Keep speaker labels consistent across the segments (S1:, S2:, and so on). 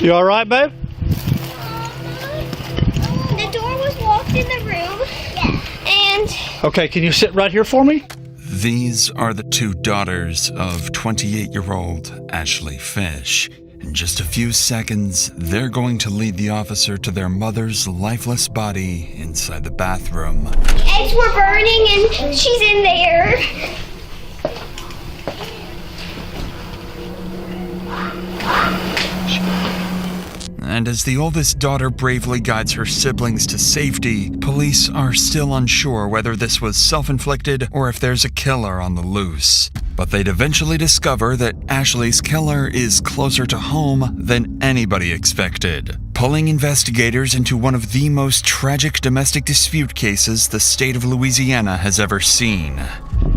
S1: You all right, babe?
S2: The door was locked in the room. Yeah. And...
S1: Okay, can you sit right here for me?
S3: These are the two daughters of 28-year-old Ashley Fish. In just a few seconds, they're going to lead the officer to their mother's lifeless body inside the bathroom.
S2: Eggs were burning and she's in there.
S3: And as the oldest daughter bravely guides her siblings to safety, police are still unsure whether this was self-inflicted or if there's a killer on the loose. But they'd eventually discover that Ashley's killer is closer to home than anybody expected, pulling investigators into one of the most tragic domestic dispute cases the state of Louisiana has ever seen.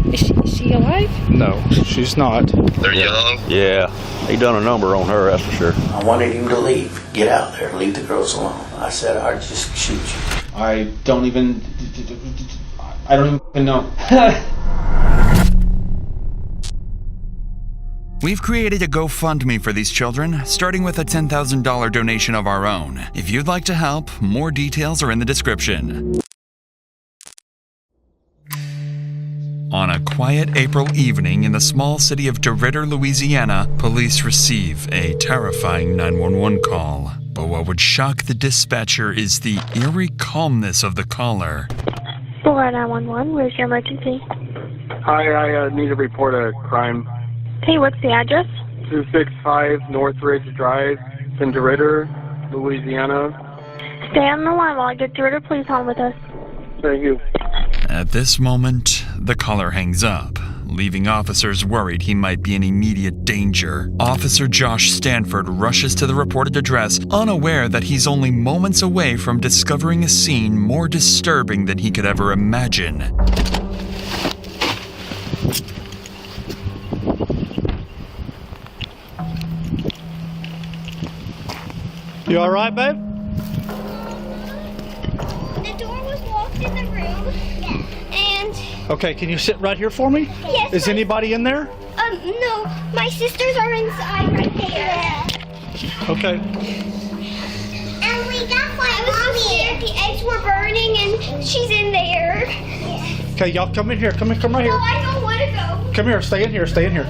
S4: Is she alive?
S1: No, she's not.
S5: They're young?
S6: Yeah, he done a number on her, that's for sure.
S7: I wanted him to leave. Get out there. Leave the girls alone. I said I'd just shoot you.
S8: I don't even know.
S3: We've created a GoFundMe for these children, starting with a $10,000 donation of our own. If you'd like to help, more details are in the description. On a quiet April evening in the small city of DeRidder, Louisiana, police receive a terrifying 911 call. But what would shock the dispatcher is the eerie calmness of the caller.
S9: 911, where's your emergency?
S10: Hi, I need to report a crime.
S9: Okay, what's the address?
S10: 265 Northridge Drive, in DeRidder, Louisiana.
S9: Stay on the line while I get through to please hold with us.
S10: Thank you.
S3: At this moment, the caller hangs up, leaving officers worried he might be in immediate danger. Officer Josh Stanford rushes to the reported address, unaware that he's only moments away from discovering a scene more disturbing than he could ever imagine.
S1: You all right, babe?
S2: The door was locked in the room. Yeah. And...
S1: Okay, can you sit right here for me?
S2: Yes.
S1: Is anybody in there?
S2: No. My sisters are inside right there. Yeah.
S1: Okay.
S2: And we got my mommy. The eggs were burning and she's in there. Yeah.
S1: Okay, y'all come in here. Come right here.
S2: No, I don't want to go.
S1: Come here. Stay in here. Stay in here.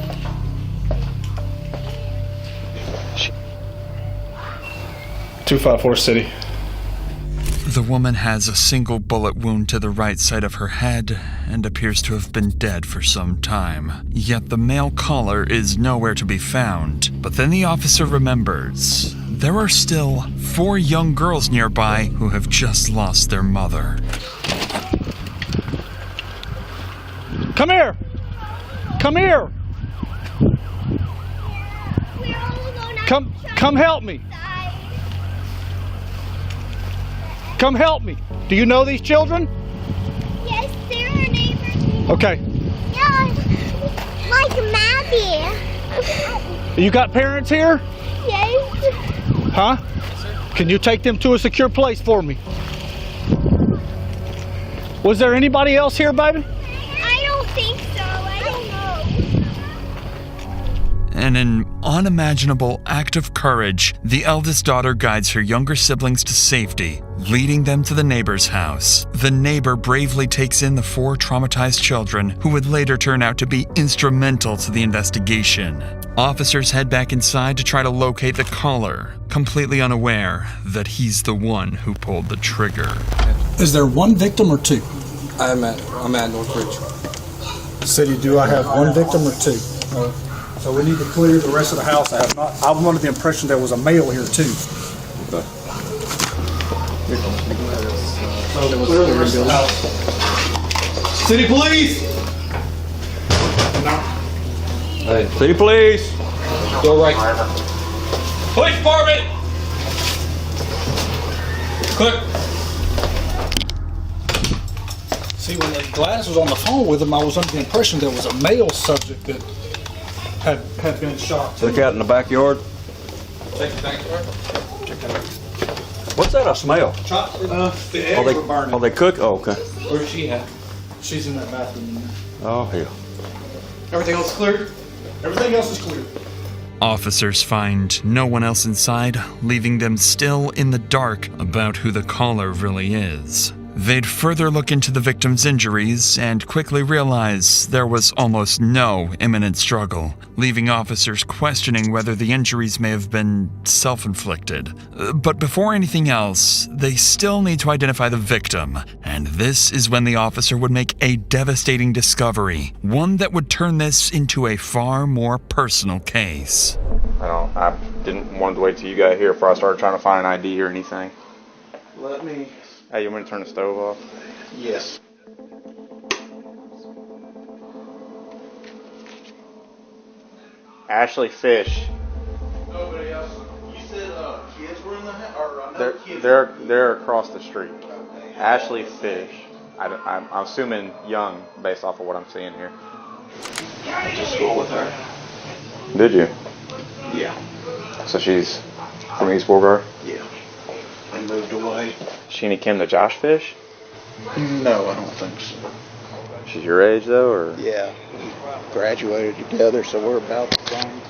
S1: 254 City.
S3: The woman has a single bullet wound to the right side of her head and appears to have been dead for some time. Yet the male caller is nowhere to be found. But then the officer remembers there are still 4 young girls nearby who have just lost their mother.
S1: Come here. Come here.
S2: We're all alone.
S1: Come help me. Come help me. Do you know these children?
S2: Yes, they're our neighbors.
S1: Okay.
S2: Yeah, like Maddie.
S1: You got parents here?
S2: Yes.
S1: Huh? Can you take them to a secure place for me? Was there anybody else here, baby?
S2: I don't think so. I don't know.
S3: In an unimaginable act of courage, the eldest daughter guides her younger siblings to safety, leading them to the neighbor's house. The neighbor bravely takes in the 4 traumatized children, who would later turn out to be instrumental to the investigation. Officers head back inside to try to locate the caller, completely unaware that he's the one who pulled the trigger.
S11: Is there one victim or 2?
S8: I'm at Northridge.
S11: City, do I have one victim or 2? So we need to clear the rest of the house. I'm under the impression there was a male here too.
S8: Okay.
S11: So clear the rest of the house. City police!
S6: Hey, city police!
S8: Go right.
S6: Police department!
S8: Quick!
S11: See, when Gladys was on the phone with him, I was under the impression there was a male subject that had been shot.
S6: Look out in the backyard.
S8: Check the backyard.
S6: What's that, a smell?
S11: The eggs were burning.
S6: Oh, they cook? Oh, okay.
S8: Where's she at?
S11: She's in that bathroom in there.
S6: Oh, hell.
S8: Everything else clear?
S11: Everything else is clear.
S3: Officers find no one else inside, leaving them still in the dark about who the caller really is. They'd further look into the victim's injuries and quickly realize there was almost no imminent struggle, leaving officers questioning whether the injuries may have been self-inflicted. But before anything else, they still need to identify the victim, and this is when the officer would make a devastating discovery, one that would turn this into a far more personal case.
S6: I didn't want to wait till you got here before I started trying to find an ID or anything.
S11: Let me...
S6: Hey, you want me to turn the stove off?
S11: Yes.
S6: Ashley Fish.
S11: Nobody else. You said kids were in the house?
S6: They're across the street. Ashley Fish. I'm assuming young based off of what I'm seeing here.
S11: I went to school with her.
S6: Did you?
S11: Yeah.
S6: So she's from East Beauregard?
S11: Yeah. And moved away.
S6: She any kin to Josh Fish?
S11: No, I don't think so.
S6: She's your age though, or?
S11: Yeah. We graduated together, so we're about the same.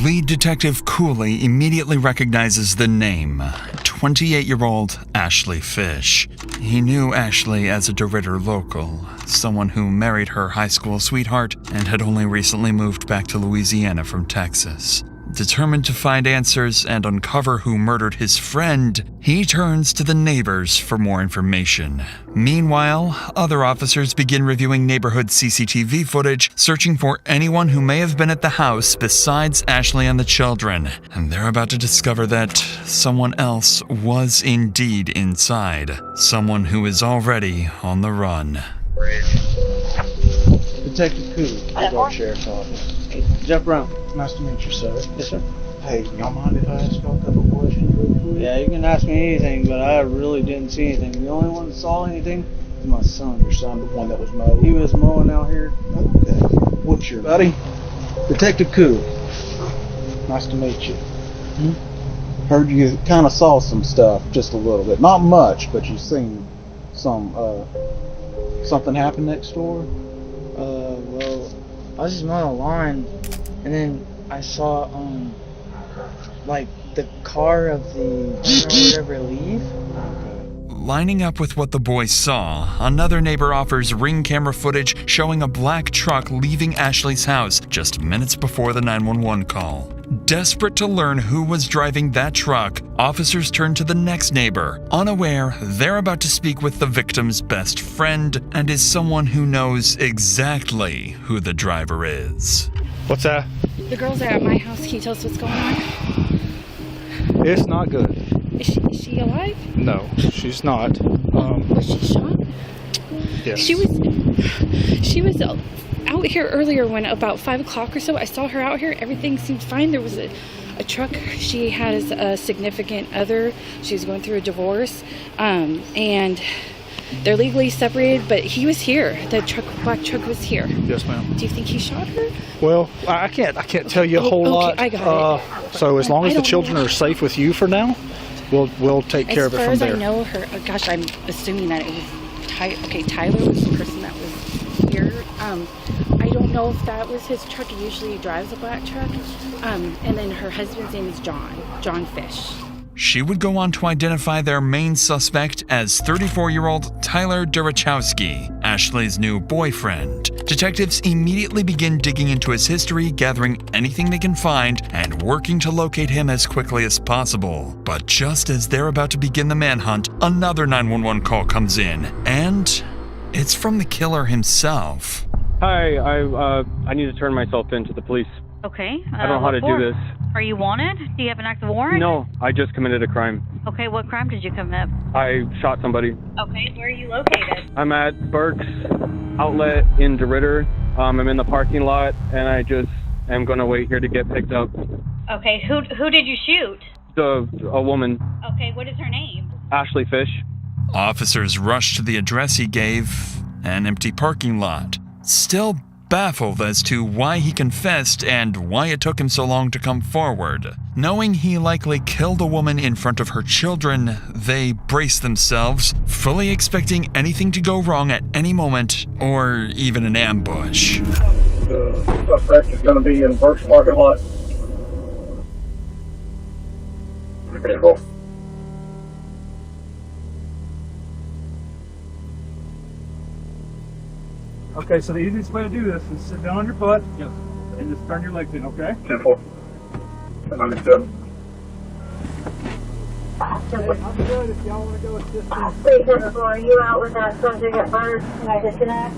S3: Lead Detective Cooley immediately recognizes the name, 28-year-old Ashley Fish. He knew Ashley as a DeRitter local, someone who married her high school sweetheart and had only recently moved back to Louisiana from Texas. Determined to find answers and uncover who murdered his friend, he turns to the neighbors for more information. Meanwhile, other officers begin reviewing neighborhood CCTV footage, searching for anyone who may have been at the house besides Ashley and the children. And they're about to discover that someone else was indeed inside. Someone who is already on the run.
S5: Detective Cooley, Clark Sheriff's Office. Hey, Jeff Brown. Nice to meet you, sir. Yes, sir. Hey, y'all mind if I ask y'all a couple questions real quick? Yeah, you can ask me anything, but I really didn't see anything. The only one that saw anything was my son. Your son, the one that was mowing? He was mowing out here. Okay. What's your buddy? Detective Cooley. Nice to meet you. Heard you kind of saw some stuff, just a little bit. Not much, but you seen some, something happen next door?
S12: Well, I was just mowing a lawn, and then I saw, like, the car of the owner or whatever leave.
S3: Lining up with what the boys saw, another neighbor offers ring camera footage showing a black truck leaving Ashley's house just minutes before the 911 call. Desperate to learn who was driving that truck, officers turn to the next neighbor, unaware they're about to speak with the victim's best friend and is someone who knows exactly who the driver is.
S1: What's that?
S4: The girls are at my house. Can you tell us what's going on?
S1: It's not good.
S4: Is she alive?
S1: No, she's not.
S4: Was she shot?
S1: Yes.
S4: She was out here earlier when about 5 o'clock or so. I saw her out here. Everything seemed fine. There was a truck. She had a significant other. She was going through a divorce, and they're legally separated. But he was here. The black truck was here.
S1: Yes, ma'am.
S4: Do you think he shot her?
S1: Well, I can't tell you a whole lot.
S4: I got it.
S1: So as long as the children are safe with you for now, we'll take care of it from there.
S4: As far as I know, her. Gosh, I'm assuming that it was Tyler was the person that was here. I don't know if that was his truck. He usually drives a black truck. And then her husband's name is John Fish.
S3: She would go on to identify their main suspect as 34-year-old Tyler Durachowski, Ashley's new boyfriend. Detectives immediately begin digging into his history, gathering anything they can find, and working to locate him as quickly as possible. But just as they're about to begin the manhunt, another 911 call comes in, and it's from the killer himself.
S10: Hi, I need to turn myself in to the police.
S13: Okay.
S10: I don't know how to do this.
S13: Are you wanted? Do you have an active warrant?
S10: No, I just committed a crime.
S13: Okay, what crime did you commit?
S10: I shot somebody.
S13: Okay, where are you located?
S10: I'm at Burke's Outlet in DeRitter. I'm in the parking lot, and I just am going to wait here to get picked up.
S13: Okay, who did you shoot?
S10: A woman.
S13: Okay, what is her name?
S10: Ashley Fish.
S3: Officers rush to the address he gave, an empty parking lot. Still baffled as to why he confessed and why it took him so long to come forward. Knowing he likely killed a woman in front of her children, they brace themselves, fully expecting anything to go wrong at any moment, or even an ambush.
S11: The suspect is going to be in Burke's parking lot. Okay, so the easiest way to do this is sit down on your butt and just turn your legs in, okay? Understood. I'm good if y'all want to go assist.
S9: Are you out with that subject at first? Can I disconnect?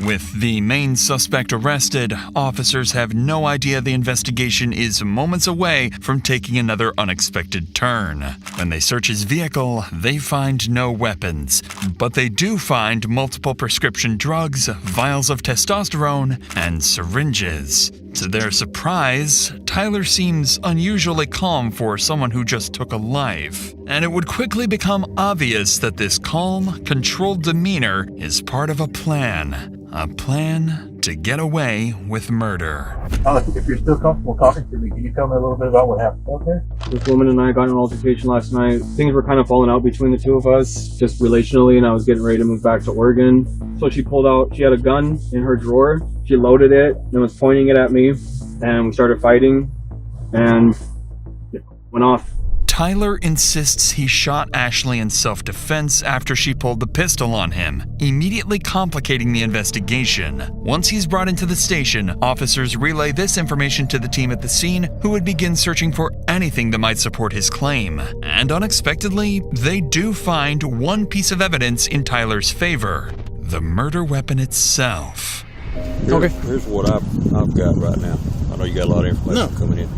S3: With the main suspect arrested, officers have no idea the investigation is moments away from taking another unexpected turn. When they search his vehicle, they find no weapons, but they do find multiple prescription drugs, vials of testosterone, and syringes. To their surprise, Tyler seems unusually calm for someone who just took a life, and it would quickly become obvious that this calm, controlled demeanor is part of a plan to get away with murder.
S11: If you're still comfortable talking to me, can you tell me a little bit about what happened out there?
S10: This woman and I got in an altercation last night. Things were kind of falling out between the two of us, just relationally, and I was getting ready to move back to Oregon. So she pulled out, she had a gun in her drawer. She loaded it and was pointing it at me, and we started fighting, and it went off.
S3: Tyler insists he shot Ashley in self-defense after she pulled the pistol on him, immediately complicating the investigation. Once he's brought into the station, officers relay this information to the team at the scene, who would begin searching for anything that might support his claim. And unexpectedly, they do find one piece of evidence in Tyler's favor: the murder weapon itself.
S14: Here's what I've got right now. I know you got a lot of information coming in.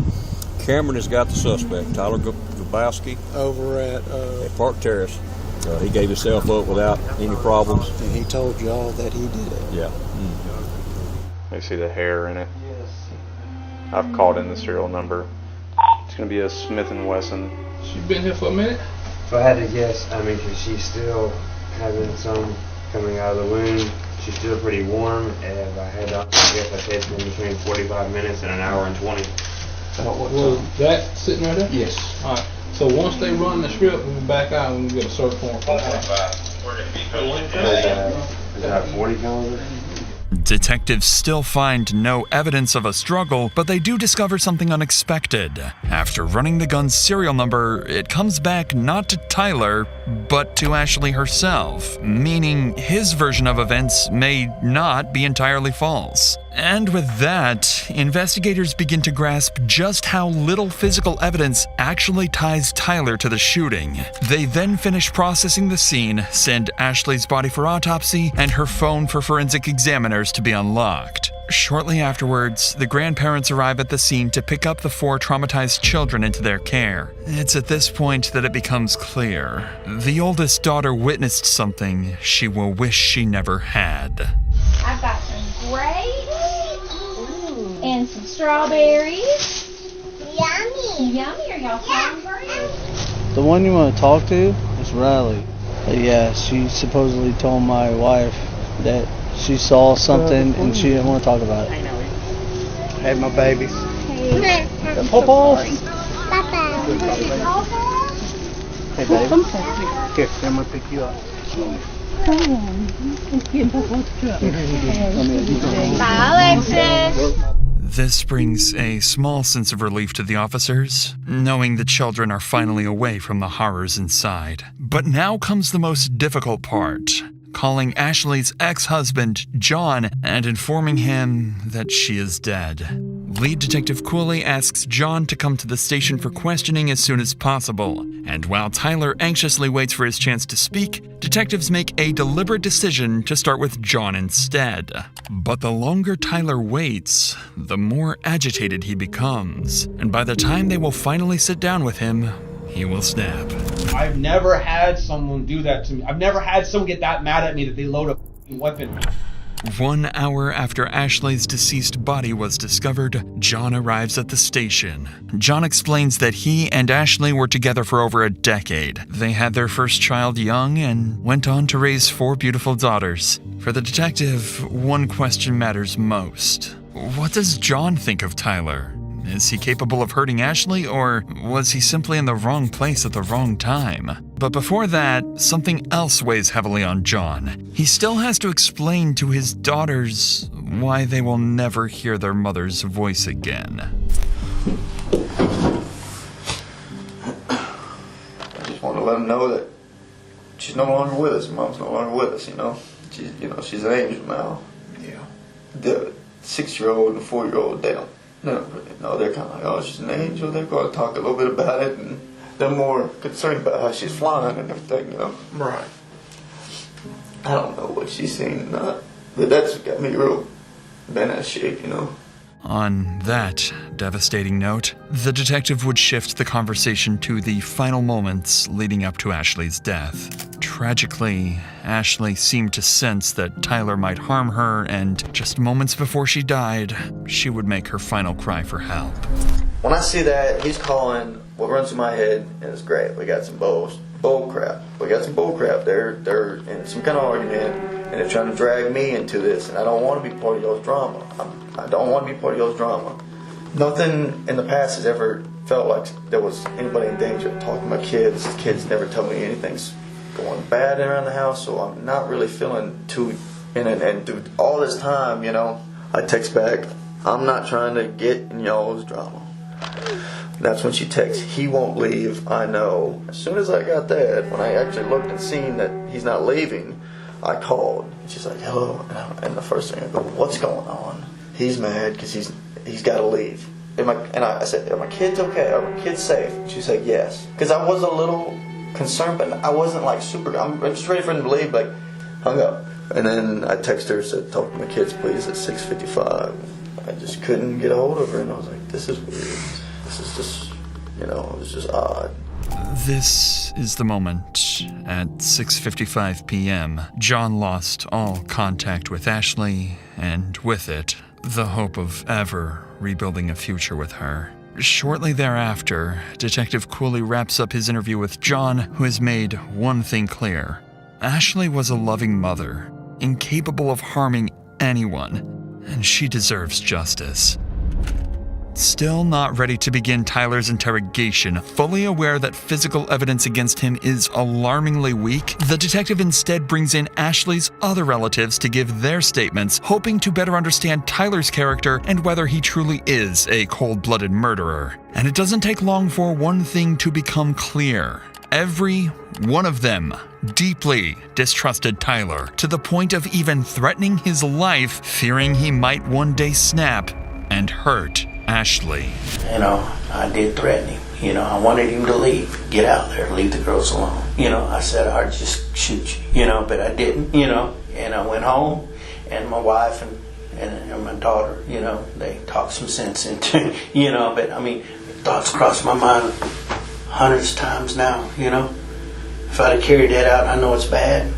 S14: Cameron has got the suspect, Tyler Grabowski, over at Park Terrace. He gave himself up without any problems. And he told y'all that he did it. Yeah.
S6: You see the hair in it. I've called in the serial number. It's going to be a Smith & Wesson.
S8: She's been here for a minute?
S15: If I had to guess, I mean, 'cause she's still having some coming out of the wound. She's still pretty warm. And if I had to guess, I'd say it's been between 45 minutes and an hour and 20.
S8: Well, that sitting right there? Yes. Alright. So once they run the script, we'll be back out and we'll get a search warrant.
S15: Is that 40 caliber?
S3: Detectives still find no evidence of a struggle, but they do discover something unexpected. After running the gun's serial number, it comes back not to Tyler, but to Ashley herself, meaning his version of events may not be entirely false. And with that, investigators begin to grasp just how little physical evidence actually ties Tyler to the shooting. They then finish processing the scene, send Ashley's body for autopsy, and her phone for forensic examiners to be unlocked. Shortly afterwards, the grandparents arrive at the scene to pick up the 4 traumatized children into their care. It's at this point that it becomes clear. The oldest daughter witnessed something she will wish she never had.
S2: I've got some grapes and some strawberries. Yummy. Yummy. Are y'all hungry?
S5: The one you want to talk to is Riley. Yeah, she supposedly told my wife that she saw something and she didn't want to talk about it. I know. Hey, my babies.
S2: Hey.
S5: Pop off.
S2: Bye-bye.
S5: Hey, baby. Here, I'm going to pick you up.
S2: Bye, Alexis.
S3: This brings a small sense of relief to the officers, knowing the children are finally away from the horrors inside. But now comes the most difficult part: calling Ashley's ex-husband, John, and informing him that she is dead. Lead Detective Cooley asks John to come to the station for questioning as soon as possible, and while Tyler anxiously waits for his chance to speak, detectives make a deliberate decision to start with John instead. But the longer Tyler waits, the more agitated he becomes, and by the time they will finally sit down with him, he will snap.
S16: I've never had someone do that to me. I've never had someone get that mad at me that they load a f***ing weapon.
S3: 1 hour after Ashley's deceased body was discovered, John arrives at the station. John explains that he and Ashley were together for over a decade. They had their first child young and went on to raise 4 beautiful daughters. For the detective, one question matters most. What does John think of Tyler? Is he capable of hurting Ashley, or was he simply in the wrong place at the wrong time? But before that, something else weighs heavily on John. He still has to explain to his daughters why they will never hear their mother's voice again.
S17: just want to let them know that she's no longer with us. Mom's no longer with us, you know. She's an angel now. Yeah. The 6-year-old and the 4-year-old, they don't really know. They're kind of like, oh, she's an angel. They're going to talk a little bit about it, and they're more concerned about how she's flying and everything, you know. Right. I don't know what she's seen or not, but that's got me real bent out of shape, you know.
S3: On that devastating note, the detective would shift the conversation to the final moments leading up to Ashley's death. Tragically, Ashley seemed to sense that Tyler might harm her, and just moments before she died, she would make her final cry for help.
S17: When I see that, he's calling, what runs through my head, and it's great. We got some bull crap. We got some bull crap. They're in some kind of argument, and they're trying to drag me into this, and I don't want to be part of y'all's drama. I don't want to be part of y'all's drama. Nothing in the past has ever felt like there was anybody in danger. Talking to my kids, kids never tell me anything's going bad around the house, so I'm not really feeling too in it. And through all this time, you know, I text back, I'm not trying to get in y'all's drama. That's when she texts, he won't leave, I know. As soon as I got that, when I actually looked and seen that he's not leaving, I called. And she's like, hello. And the first thing I go, what's going on? He's mad because he's got to leave. I said, are my kids okay? Are my kids safe? She said, yes. Because I was a little concerned, but I wasn't like super. I'm just ready for him to leave, like, hung up. And then I texted her, said, talk to my kids, please, at 6:55. I just couldn't get a hold of her, and I was like, this is weird. This is just, you know, it was just odd.
S3: This is the moment. At 6:55 p.m., John lost all contact with Ashley, and with it, the hope of ever rebuilding a future with her. Shortly thereafter, Detective Cooley wraps up his interview with John, who has made one thing clear. Ashley was a loving mother, incapable of harming anyone, and she deserves justice. Still not ready to begin Tyler's interrogation, fully aware that physical evidence against him is alarmingly weak, the detective instead brings in Ashley's other relatives to give their statements, hoping to better understand Tyler's character and whether he truly is a cold-blooded murderer. And it doesn't take long for one thing to become clear. Every one of them deeply distrusted Tyler, to the point of even threatening his life, fearing he might one day snap and hurt Ashley.
S7: You know, I did threaten him. You know, I wanted him to leave. Get out there, leave the girls alone. You know, I said I'd just shoot you, you know, but I didn't, you know. And I went home, and my wife and my daughter, you know, they talked some sense into, you know, but I mean, thoughts crossed my mind hundreds of times now, you know. If I'd have carried that out, I know it's bad,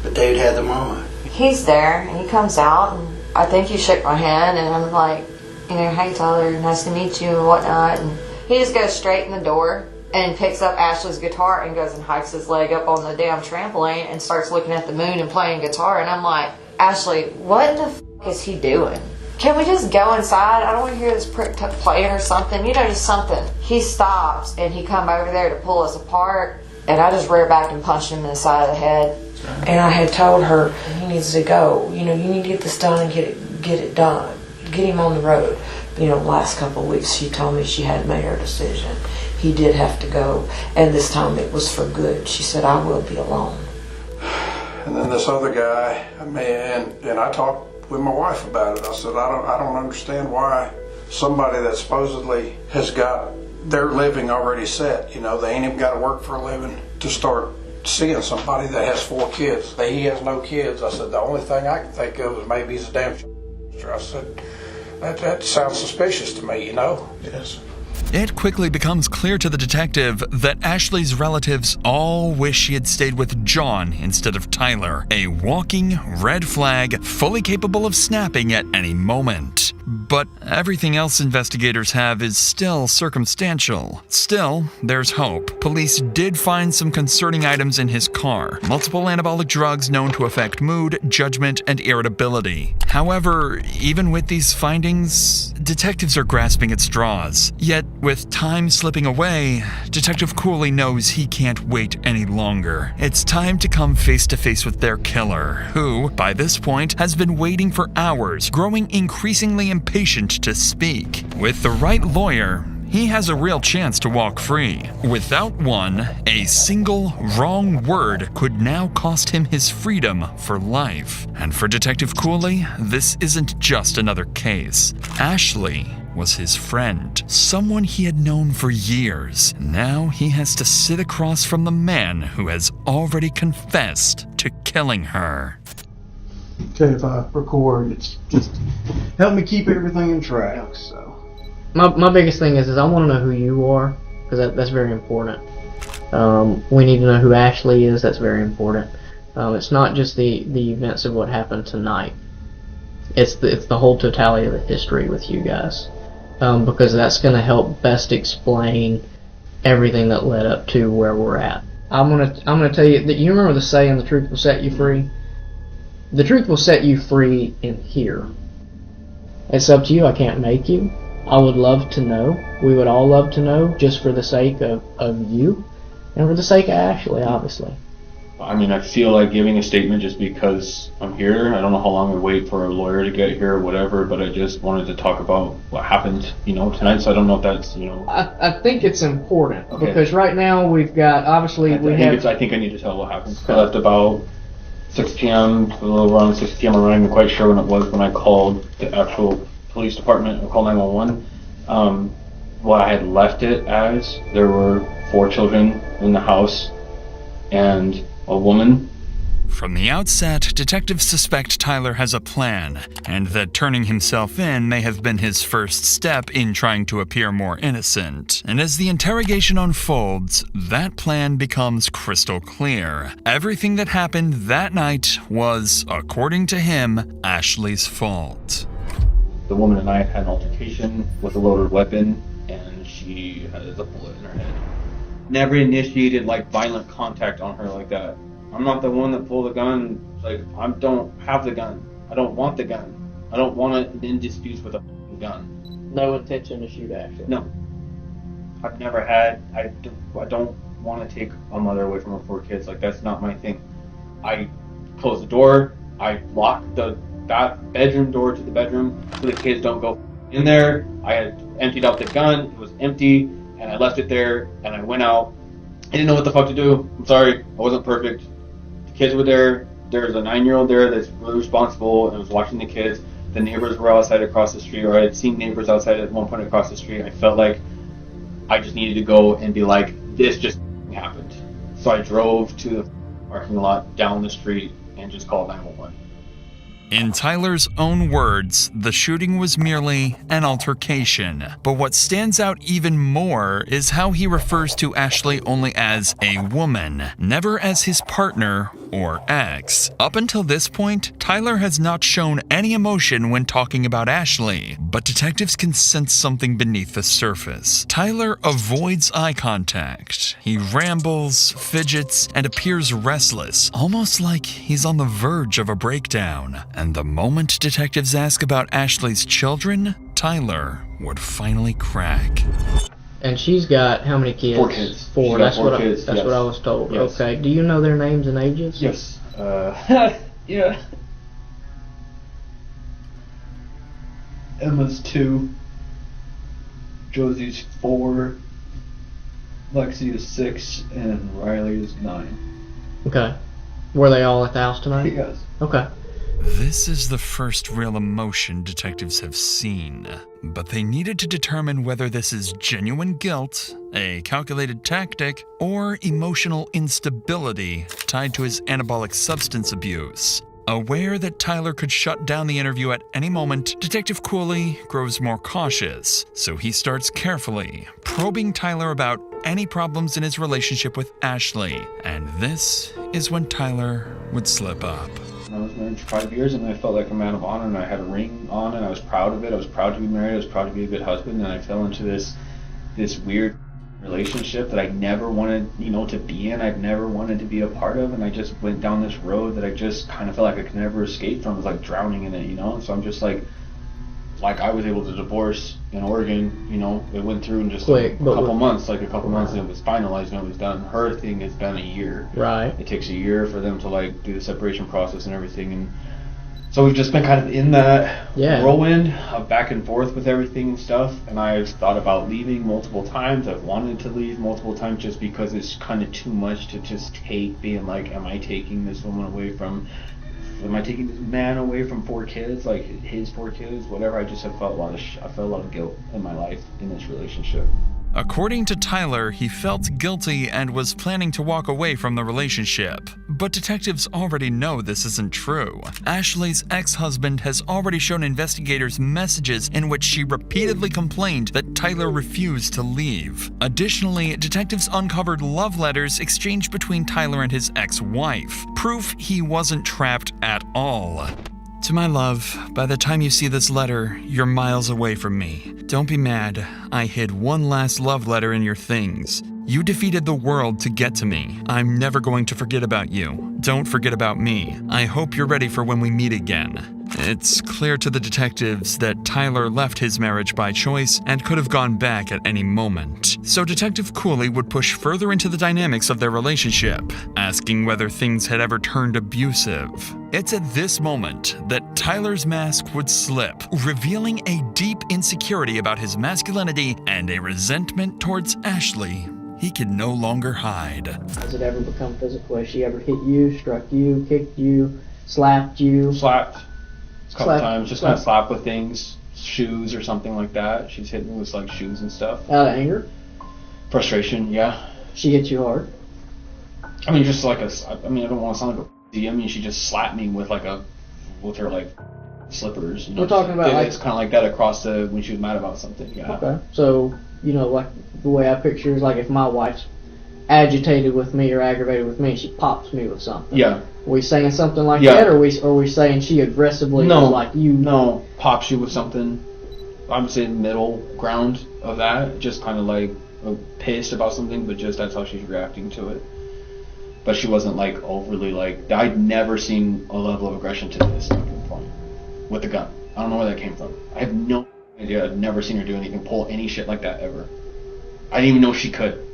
S7: but they'd had the mama.
S18: He's there, and he comes out, and I think he shook my hand, and I'm like, you know, hey Tyler, nice to meet you and whatnot. And he just goes straight in the door and picks up Ashley's guitar and goes and hikes his leg up on the damn trampoline and starts looking at the moon and playing guitar. And I'm like, Ashley, what the f*** is he doing? Can we just go inside? I don't want to hear this prick playing or something, you know, just something. He stops and he come over there to pull us apart, and I just rear back and punched him in the side of the head.
S19: And I had told her, he needs to go. You know, you need to get this done and get it done. Get him on the road. You know, last couple of weeks she told me she had made her decision. He did have to go, and this time it was for good. She said, I will be alone.
S11: And then this other guy, and I talked with my wife about it. I said, I don't understand why somebody that supposedly has got their living already set, you know, they ain't even got to work for a living, to start seeing somebody that has 4 kids. He has no kids. I said, the only thing I can think of is maybe he's a damn I said, that sounds suspicious to me, you know? Yes.
S3: It quickly becomes clear to the detective that Ashley's relatives all wish she had stayed with John instead of Tyler, a walking red flag fully capable of snapping at any moment. But everything else investigators have is still circumstantial. Still, there's hope. Police did find some concerning items in his car. Multiple anabolic drugs known to affect mood, judgment, and irritability. However, even with these findings, detectives are grasping at straws. Yet, with time slipping away, Detective Cooley knows he can't wait any longer. It's time to come face to face with their killer, who, by this point, has been waiting for hours, growing increasingly impatient to speak. With the right lawyer, he has a real chance to walk free. Without one, a single wrong word could now cost him his freedom for life. And for Detective Cooley, this isn't just another case. Ashley was his friend, someone he had known for years. Now he has to sit across from the man who has already confessed to killing her.
S10: Okay, if I record, it's just help me keep everything in track. So
S20: my biggest thing is I want to know who you are, because that's very important. We need to know who Ashley is. That's very important. It's not just the events of what happened tonight. It's the whole totality of the history with you guys, because that's going to help best explain everything that led up to where we're at. I'm gonna tell you that you remember the saying, "The truth will set you free." The truth will set you free in here. It's up to you. I can't make you. I would love to know. We would all love to know, just for the sake of you, and for the sake of Ashley, obviously.
S10: I mean, I feel like giving a statement just because I'm here. I don't know how long I wait for a lawyer to get here or whatever, but I just wanted to talk about what happened, tonight. So I don't know if that's,
S20: I think it's important,
S10: Okay.
S20: because right now we've got, obviously,
S10: I think I need to tell what happened. I left about 6 p.m., a little around 6 p.m. I'm not even quite sure when it was when I called the actual police department. I called 911. What I had left it as, there were 4 children in the house and a woman.
S3: From the outset, detectives suspect Tyler has a plan, and that turning himself in may have been his first step in trying to appear more innocent. And as the interrogation unfolds, that plan becomes crystal clear. Everything that happened that night was, according to him, Ashley's fault.
S10: The woman and I had an altercation with a loaded weapon, and she has a bullet in her head. Never initiated violent contact on her like that. I'm not the one that pulled the gun. I don't have the gun. I don't want the gun. I don't want to in disputes with a gun.
S20: No intention to shoot Ashley.
S10: No. I've never had. I don't want to take a mother away from her 4 kids. That's not my thing. I close the door. I lock that bedroom door to the bedroom so the kids don't go in there. I had emptied out the gun. It was empty, and I left it there, and I went out. I didn't know what the fuck to do. I'm sorry. I wasn't perfect. The kids were there. There's a 9-year-old there that's really responsible and was watching the kids. The neighbors were outside across the street, or I had seen neighbors outside at one point across the street. I felt like I just needed to go and be like, this just happened. So I drove to the parking lot down the street and just called 911.
S3: In Tyler's own words, the shooting was merely an altercation. But what stands out even more is how he refers to Ashley only as a woman, never as his partner or ex. Up until this point, Tyler has not shown any emotion when talking about Ashley, but detectives can sense something beneath the surface. Tyler avoids eye contact. He rambles, fidgets, and appears restless, almost like he's on the verge of a breakdown. And the moment detectives ask about Ashley's children, Tyler would finally crack.
S20: And she's got how many kids?
S10: 4 kids.
S20: 4.
S10: That's what yes.
S20: I was told.
S10: Yes.
S20: Okay. Do you know their names and ages?
S10: Yes. Yeah. Emma's 2. Josie's 4. Lexi is 6, and Riley is 9.
S20: Okay. Were they all at the house tonight?
S10: Yes.
S20: Okay.
S3: This is the first real emotion detectives have seen, but they needed to determine whether this is genuine guilt, a calculated tactic, or emotional instability tied to his anabolic substance abuse. Aware that Tyler could shut down the interview at any moment, Detective Cooley grows more cautious, so he starts carefully probing Tyler about any problems in his relationship with Ashley, and this is when Tyler would slip up.
S10: I was married for 5 years, and I felt like a man of honor, and I had a ring on, and I was proud of it. I was proud to be married. I was proud to be a good husband, and I fell into this weird relationship that I never wanted, to be in. I've never wanted to be a part of, and I just went down this road that I just kind of felt like I could never escape from. It was like drowning in it, So I'm just like I was able to divorce in Oregon, it went through in just a couple months, and it was finalized and it was done. Her thing has been a year.
S20: Right.
S10: It takes a year for them to do the separation process and everything, and
S16: So we've just been kind of in that
S20: Yeah.
S16: whirlwind of back and forth with everything and stuff. And I've thought about leaving multiple times. I've wanted to leave multiple times just because it's kind of too much to just take, being like, am I taking this woman away from, am I taking this man away from 4 kids, like his 4 kids, whatever. I just have felt I felt a lot of guilt in my life in this relationship.
S3: According to Tyler, he felt guilty and was planning to walk away from the relationship. But detectives already know this isn't true. Ashley's ex-husband has already shown investigators messages in which she repeatedly complained that Tyler refused to leave. Additionally, detectives uncovered love letters exchanged between Tyler and his ex-wife, proof he wasn't trapped at all. To my love, by the time you see this letter, you're miles away from me. Don't be mad. I hid one last love letter in your things. You defeated the world to get to me. I'm never going to forget about you. Don't forget about me. I hope you're ready for when we meet again. It's clear to the detectives that Tyler left his marriage by choice and could have gone back at any moment. So Detective Cooley would push further into the dynamics of their relationship, asking whether things had ever turned abusive. It's at this moment that Tyler's mask would slip, revealing a deep insecurity about his masculinity and a resentment towards Ashley he could no longer hide.
S20: Has it ever become physical? Has she ever hit you, struck you, kicked you, slapped you?
S16: Slapped. A couple times, just kind of slap with things, shoes or something like that. She's hit me with like shoes and stuff.
S20: Out of anger?
S16: Frustration, yeah.
S20: She hit you hard?
S16: I mean, just like I don't want to sound like a, I mean, she just slapped me with her like slippers. You know?
S20: We're talking about
S16: it's kind of like that across when she was mad about something, yeah.
S20: Okay. So, like the way I picture is like if my wife's agitated with me or aggravated with me, she pops me with something.
S16: Yeah.
S20: Are we saying something like that, or are we saying she aggressively like you?
S16: No, pops you with something. I'm saying middle ground of that, just kind of like pissed about something, but just that's how she's reacting to it. But she wasn't like overly like. I'd never seen a level of aggression to this point with the gun. I don't know where that came from. I have no idea. I've never seen her do anything, pull any shit like that ever. I didn't even know she could.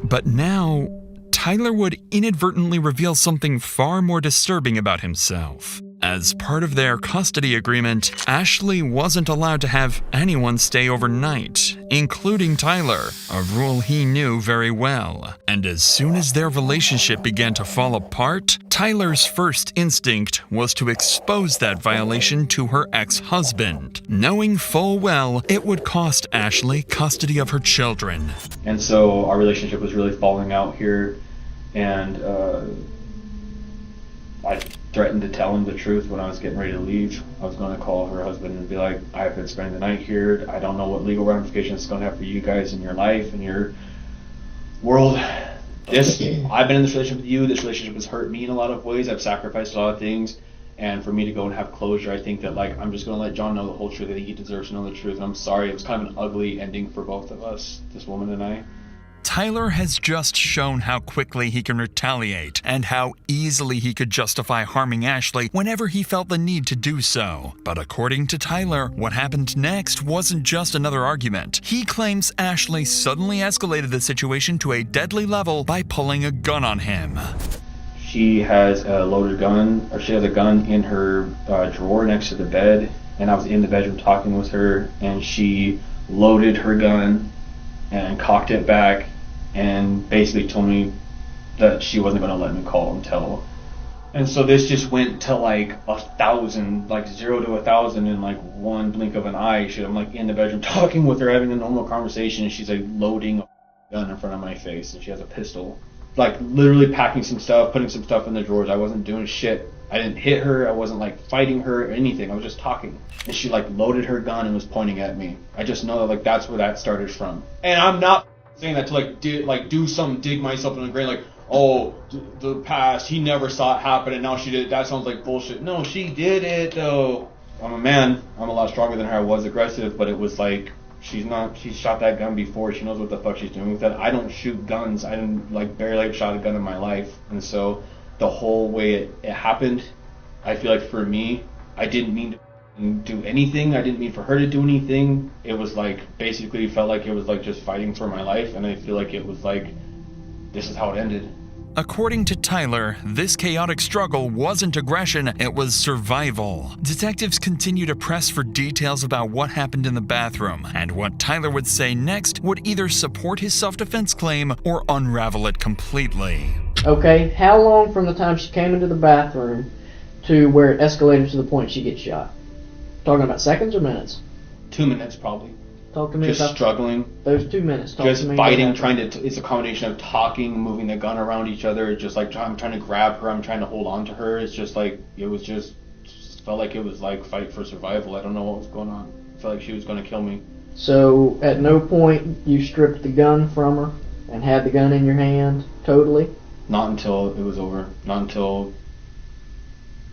S3: But now, Tyler would inadvertently reveal something far more disturbing about himself. As part of their custody agreement, Ashley wasn't allowed to have anyone stay overnight, including Tyler, a rule he knew very well. And as soon as their relationship began to fall apart, Tyler's first instinct was to expose that violation to her ex-husband, knowing full well it would cost Ashley custody of her children.
S16: And so our relationship was really falling out here, and I threatened to tell him the truth when I was getting ready to leave. I was going to call her husband and be like, I've been spending the night here. I don't know what legal ramifications it's going to have for you guys in your life and your world. I've been in this relationship with you. This relationship has hurt me in a lot of ways. I've sacrificed a lot of things. And for me to go and have closure, I think that like I'm just going to let John know the whole truth, that he deserves to know the truth. And I'm sorry. It was kind of an ugly ending for both of us, this woman and I.
S3: Tyler has just shown how quickly he can retaliate and how easily he could justify harming Ashley whenever he felt the need to do so. But according to Tyler, what happened next wasn't just another argument. He claims Ashley suddenly escalated the situation to a deadly level by pulling a gun on him.
S16: She has a loaded gun, or she has a gun in her drawer next to the bed, and I was in the bedroom talking with her, and she loaded her gun and cocked it back and basically told me that she wasn't going to let me call and tell. And so this just went to like 1,000, like 0 to 1,000 in like one blink of an eye. I'm like in the bedroom talking with her, having a normal conversation, and she's like loading a gun in front of my face, and she has a pistol. Like literally packing some stuff, putting some stuff in the drawers. I wasn't doing shit. I didn't hit her. I wasn't like fighting her or anything. I was just talking. And she like loaded her gun and was pointing at me. I just know that like that's where that started from. And I'm not saying that to do some dig myself in the grave, like, oh, the past, he never saw it happen and now she did it. That sounds like bullshit. No, she did it though. I'm a man. I'm a lot stronger than her. I was aggressive, but it was like, she's shot that gun before. She knows what the fuck she's doing with that. I don't shoot guns. I didn't barely shot a gun in my life. And so the whole way it happened, I feel like for me, I didn't mean to do anything. I didn't mean for her to do anything. It was like basically felt like it was like just fighting for my life, and I feel like it was like this is how it ended.
S3: According to Tyler, this chaotic struggle wasn't aggression, it was survival. Detectives continue to press for details about what happened in the bathroom, and what Tyler would say next would either support his self-defense claim or unravel it completely.
S20: Okay, how long from the time she came into the bathroom to where it escalated to the point she gets shot? Talking about seconds or minutes?
S16: 2 minutes probably.
S20: Talk to me
S16: Just
S20: about
S16: struggling.
S20: those 2 minutes. Talk
S16: Just
S20: to me
S16: fighting,
S20: about
S16: trying to. It's a combination of talking, moving the gun around each other. It's just like I'm trying to grab her. I'm trying to hold on to her. It's just like it was just felt like it was like fight for survival. I don't know what was going on. I felt like she was going to kill me.
S20: So at no point you stripped the gun from her and had the gun in your hand totally?
S16: Not until it was over. Not until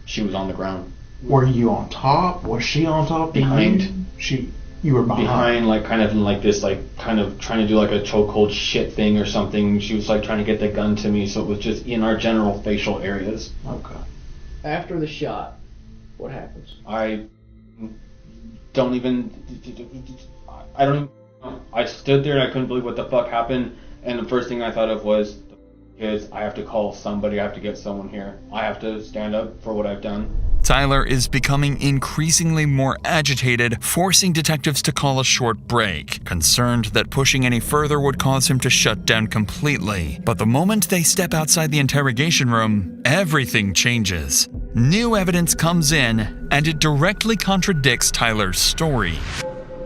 S16: she was on the ground.
S21: Were you on top? Was she on top?
S16: Behind.
S21: You were behind.
S16: Behind, like kind of like this, like kind of trying to do like a chokehold shit thing or something. She was like trying to get the gun to me, so it was just in our general facial areas.
S21: Okay.
S20: After the shot, what happens?
S16: I don't even know. I stood there and I couldn't believe what the fuck happened. And the first thing I thought of was, I have to call somebody. I have to get someone here. I have to stand up for what I've done.
S3: Tyler is becoming increasingly more agitated, forcing detectives to call a short break, concerned that pushing any further would cause him to shut down completely. But the moment they step outside the interrogation room, everything changes. New evidence comes in, and it directly contradicts Tyler's story.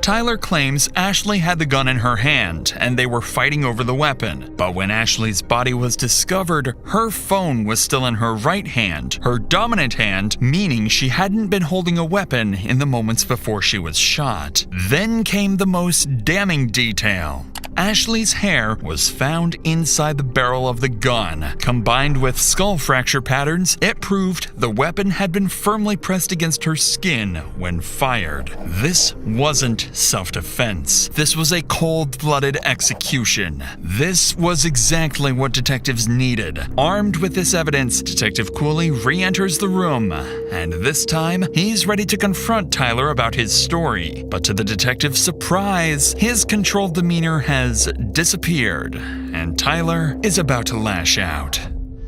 S3: Tyler claims Ashley had the gun in her hand and they were fighting over the weapon. But when Ashley's body was discovered, her phone was still in her right hand, her dominant hand, meaning she hadn't been holding a weapon in the moments before she was shot. Then came the most damning detail. Ashley's hair was found inside the barrel of the gun. Combined with skull fracture patterns, it proved the weapon had been firmly pressed against her skin when fired. This wasn't self-defense. This was a cold-blooded execution. This was exactly what detectives needed. Armed with this evidence, Detective Cooley re-enters the room, and this time, he's ready to confront Tyler about his story. But to the detective's surprise, his controlled demeanor has disappeared, and Tyler is about to lash out.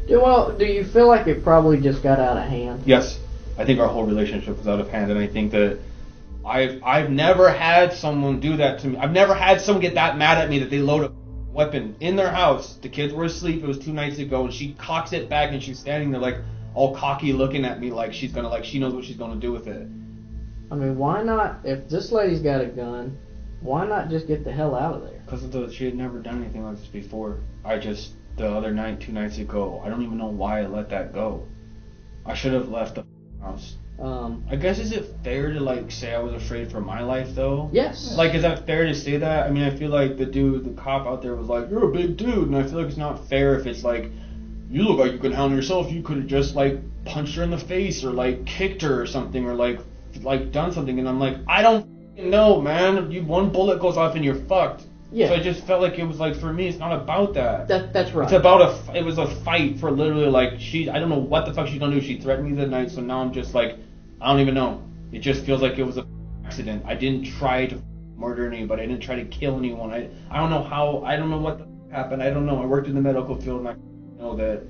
S20: Well, do you feel like it probably just got out of hand?
S16: Yes, I think our whole relationship was out of hand, and I think that I've never had someone do that to me. I've never had someone get that mad at me that they load a weapon in their house. The kids were asleep. It was 2 nights ago, and she cocks it back, and she's standing there like all cocky, looking at me like she's gonna she knows what she's gonna do with it.
S20: I mean, why not? If this lady's got a gun, why not just get the hell out of there?
S16: Because she had never done anything like this before. The other night, 2 nights ago, I don't even know why I let that go. I should have left the house. I guess, is it fair to like say I was afraid for my life though?
S20: Yes.
S16: Like, is that fair to say that? I mean, I feel like the cop out there was like, you're a big dude, and I feel like it's not fair if it's like, you look like you can handle yourself, you could have just like punched her in the face or like kicked her or something or like done something, and I'm like, I don't know, man. One bullet goes off and you're fucked. Yeah. So I just felt like it was like, for me, it's not about that.
S20: That's right.
S16: It's about it was a fight for literally like, I don't know what the fuck she's gonna do. She threatened me the night, so now I'm just like, I don't even know. It just feels like it was an accident. I didn't try to murder anybody. I didn't try to kill anyone. I don't know how, I don't know what the happened. I don't know. I worked in the medical field and I know that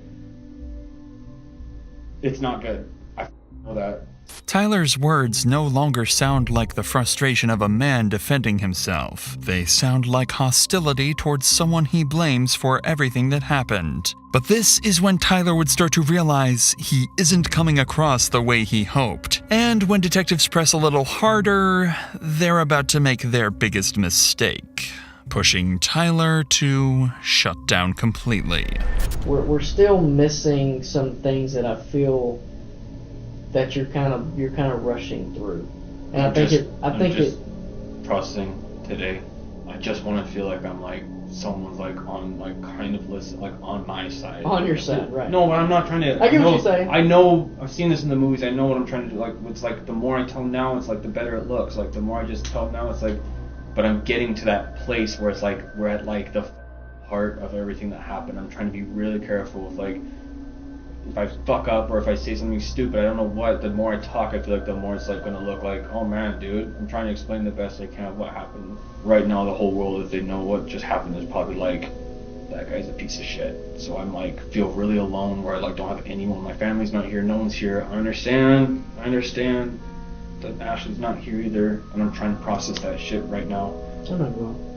S16: it's not good. I know that.
S3: Tyler's words no longer sound like the frustration of a man defending himself. They sound like hostility towards someone he blames for everything that happened. But this is when Tyler would start to realize he isn't coming across the way he hoped. And when detectives press a little harder, they're about to make their biggest mistake, pushing Tyler to shut down completely.
S20: We're still missing some things that I feel that you're kind of rushing through, and I think it
S16: processing today. I just want to feel like I'm like someone's like on like kind of listen like on my side.
S20: On your side, right?
S16: No, but I'm not trying to.
S20: I get what you're saying.
S16: I know. I've seen this in the movies. I know what I'm trying to do. Like it's like the more I tell them now, it's like the better it looks. Like the more I just tell them now, it's like. But I'm getting to that place where it's like we're at like the heart of everything that happened. I'm trying to be really careful with like. If I fuck up or if I say something stupid, I don't know what, the more I talk, I feel like the more it's like going to look like, oh man, dude, I'm trying to explain the best I can what happened. Right now, the whole world, if they know what just happened, is probably like that guy's a piece of shit. So I'm like, feel really alone where I like don't have anyone. My family's not here, no one's here. I understand that Ashley's not here either, and I'm trying to process that shit right now.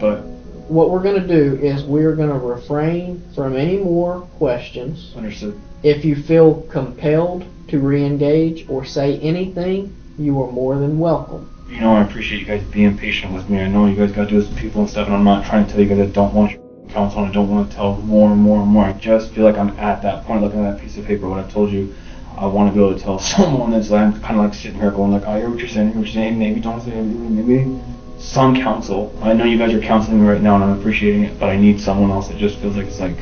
S16: But
S20: what we're going to do is we're going to refrain from any more questions.
S16: Understood.
S20: If you feel compelled to re-engage or say anything, you are more than welcome.
S16: You know, I appreciate you guys being patient with me. I know you guys got to do this with people and stuff, and I'm not trying to tell you guys I don't want your counsel and I don't want to tell more and more and more. I just feel like I'm at that point looking at that piece of paper, what I've told you. I want to be able to tell someone that's like, I'm kind of like sitting here going like, I hear what you're saying, maybe don't say anything, maybe some counsel. I know you guys are counseling me right now and I'm appreciating it, but I need someone else that just feels like it's like,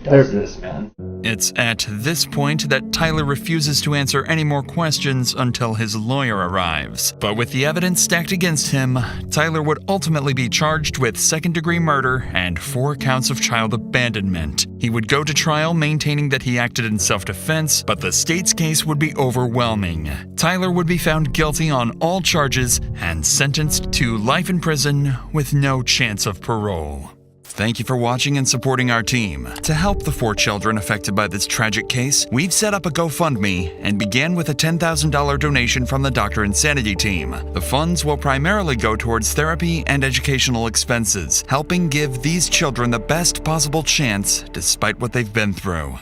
S16: does this, man.
S3: It's at this point that Tyler refuses to answer any more questions until his lawyer arrives. But with the evidence stacked against him, Tyler would ultimately be charged with second-degree murder and 4 counts of child abandonment. He would go to trial maintaining that he acted in self-defense, but the state's case would be overwhelming. Tyler would be found guilty on all charges and sentenced to life in prison with no chance of parole. Thank you for watching and supporting our team. To help the 4 children affected by this tragic case, we've set up a GoFundMe and began with a $10,000 donation from the Dr. Insanity team. The funds will primarily go towards therapy and educational expenses, helping give these children the best possible chance despite what they've been through.